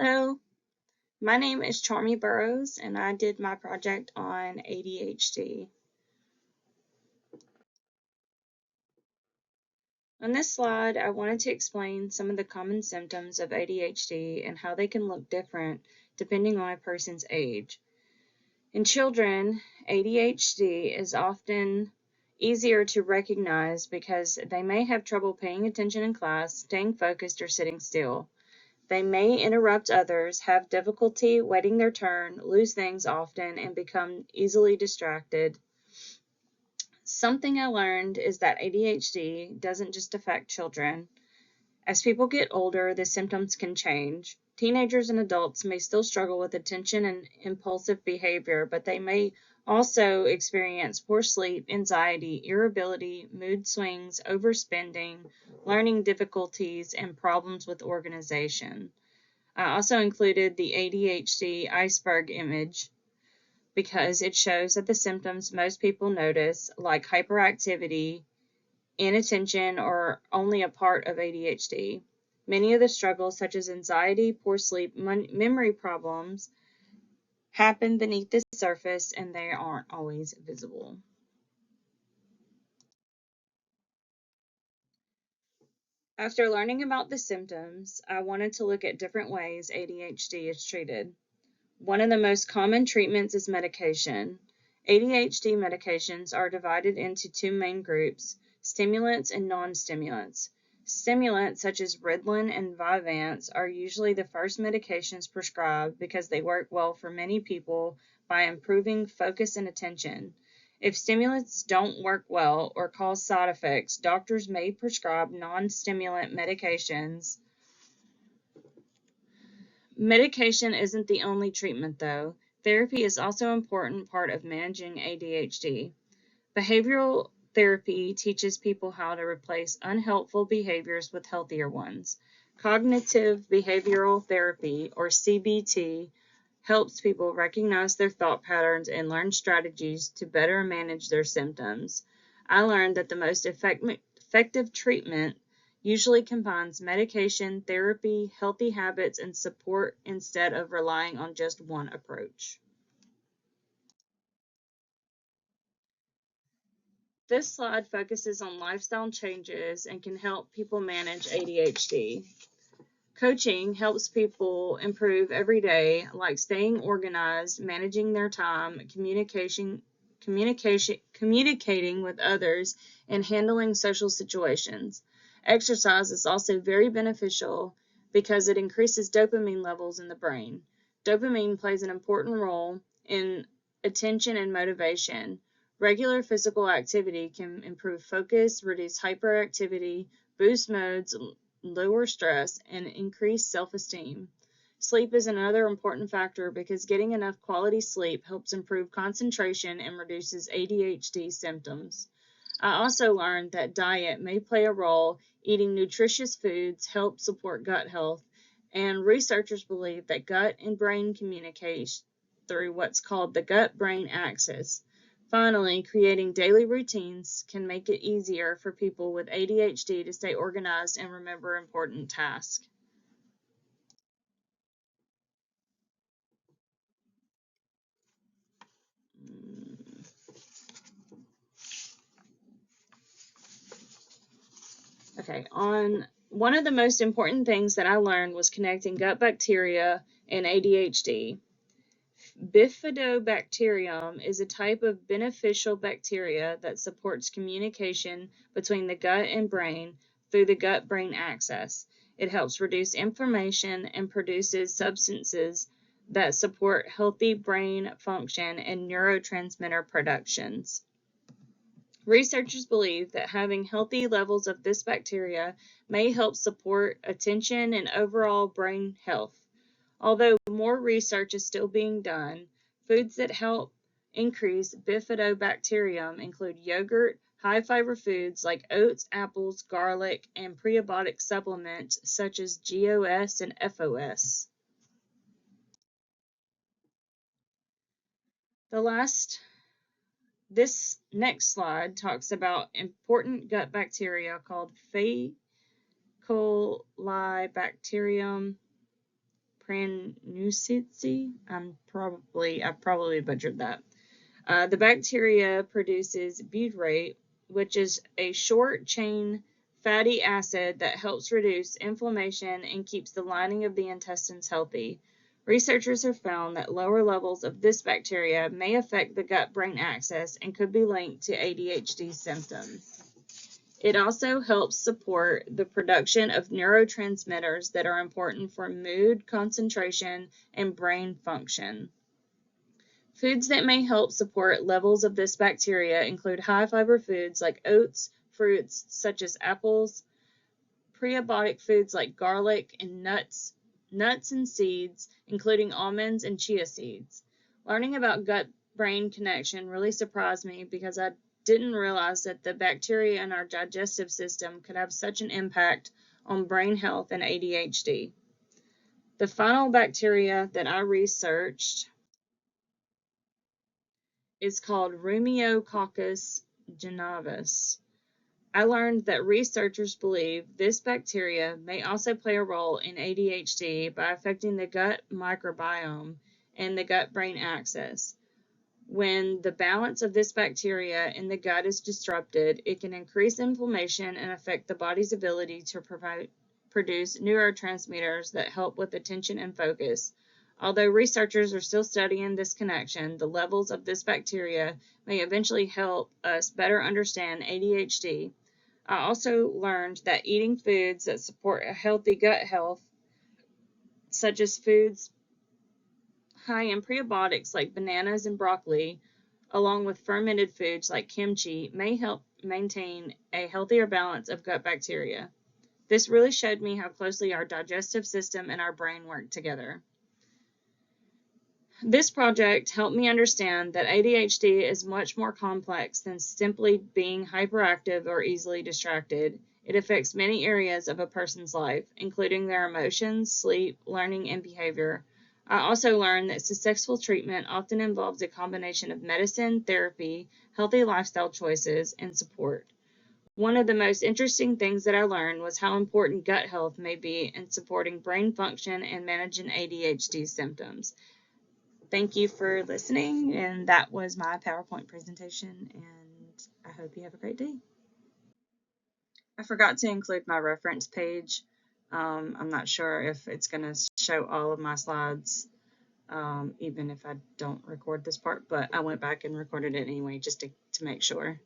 Hello, my name is Charmy Burrows, and I did my project on ADHD. On this slide, I wanted to explain some of the common symptoms of ADHD and how they can look different depending on a person's age. In children, ADHD is often easier to recognize because they may have trouble paying attention in class, staying focused, or sitting still. They may interrupt others, have difficulty waiting their turn, lose things often, and become easily distracted. Something I learned is that ADHD doesn't just affect children. As people get older, the symptoms can change. Teenagers and adults may still struggle with attention and impulsive behavior, but they may also experience poor sleep, anxiety, irritability, mood swings, overspending, learning difficulties, and problems with organization. I also included the ADHD iceberg image because it shows that the symptoms most people notice, like hyperactivity, inattention, are only a part of ADHD. Many of the struggles, such as anxiety, poor sleep, memory problems, happen beneath the surface and they aren't always visible. After learning about the symptoms, I wanted to look at different ways ADHD is treated. One of the most common treatments is medication. ADHD medications are divided into two main groups, stimulants and non-stimulants. Stimulants such as Ritalin and Vyvanse are usually the first medications prescribed because they work well for many people by improving focus and attention. If stimulants don't work well or cause side effects, doctors may prescribe non-stimulant medications. Medication isn't the only treatment, though. Therapy is also an important part of managing ADHD. Behavioral therapy teaches people how to replace unhelpful behaviors with healthier ones. Cognitive behavioral therapy, or CBT, helps people recognize their thought patterns and learn strategies to better manage their symptoms. I learned that the most effective treatment usually combines medication, therapy, healthy habits, and support instead of relying on just one approach. This slide focuses on lifestyle changes and can help people manage ADHD. Coaching helps people improve every day, like staying organized, managing their time, communicating with others, and handling social situations. Exercise is also very beneficial because it increases dopamine levels in the brain. Dopamine plays an important role in attention and motivation. Regular physical activity can improve focus, reduce hyperactivity, boost moods, lower stress, and increase self-esteem. Sleep is another important factor because getting enough quality sleep helps improve concentration and reduces ADHD symptoms. I also learned that diet may play a role. Eating nutritious foods helps support gut health, and researchers believe that gut and brain communicate through what's called the gut-brain axis. Finally, creating daily routines can make it easier for people with ADHD to stay organized and remember important tasks. Okay, on one of the most important things that I learned was connecting gut bacteria and ADHD. Bifidobacterium is a type of beneficial bacteria that supports communication between the gut and brain through the gut-brain axis. It helps reduce inflammation and produces substances that support healthy brain function and neurotransmitter productions. Researchers believe that having healthy levels of this bacteria may help support attention and overall brain health. Although more research is still being done, foods that help increase bifidobacterium include yogurt, high-fiber foods like oats, apples, garlic, and prebiotic supplements such as GOS and FOS. This next slide talks about important gut bacteria called Faecolibacterium Pranusici. I probably butchered that. The bacteria produces butyrate, which is a short-chain fatty acid that helps reduce inflammation and keeps the lining of the intestines healthy. Researchers have found that lower levels of this bacteria may affect the gut-brain axis and could be linked to ADHD symptoms. It also helps support the production of neurotransmitters that are important for mood, concentration, and brain function. Foods that may help support levels of this bacteria include high-fiber foods like oats, fruits such as apples, prebiotic foods like garlic, and nuts and seeds, including almonds and chia seeds. Learning about gut-brain connection really surprised me because I didn't realize that the bacteria in our digestive system could have such an impact on brain health and ADHD. The final bacteria that I researched is called Rumiococcus gennavis. I learned that researchers believe this bacteria may also play a role in ADHD by affecting the gut microbiome and the gut-brain axis. When the balance of this bacteria in the gut is disrupted, it can increase inflammation and affect the body's ability to produce neurotransmitters that help with attention and focus. Although researchers are still studying this connection, the levels of this bacteria may eventually help us better understand ADHD. I also learned that eating foods that support a healthy gut health, such as foods high in prebiotics like bananas and broccoli, along with fermented foods like kimchi, may help maintain a healthier balance of gut bacteria. This really showed me how closely our digestive system and our brain work together. This project helped me understand that ADHD is much more complex than simply being hyperactive or easily distracted. It affects many areas of a person's life, including their emotions, sleep, learning, and behavior. I also learned that successful treatment often involves a combination of medicine, therapy, healthy lifestyle choices, and support. One of the most interesting things that I learned was how important gut health may be in supporting brain function and managing ADHD symptoms. Thank you for listening, and that was my PowerPoint presentation, and I hope you have a great day. I forgot to include my reference page. I'm not sure if it's going to show all of my slides, even if I don't record this part, but I went back and recorded it anyway just to make sure.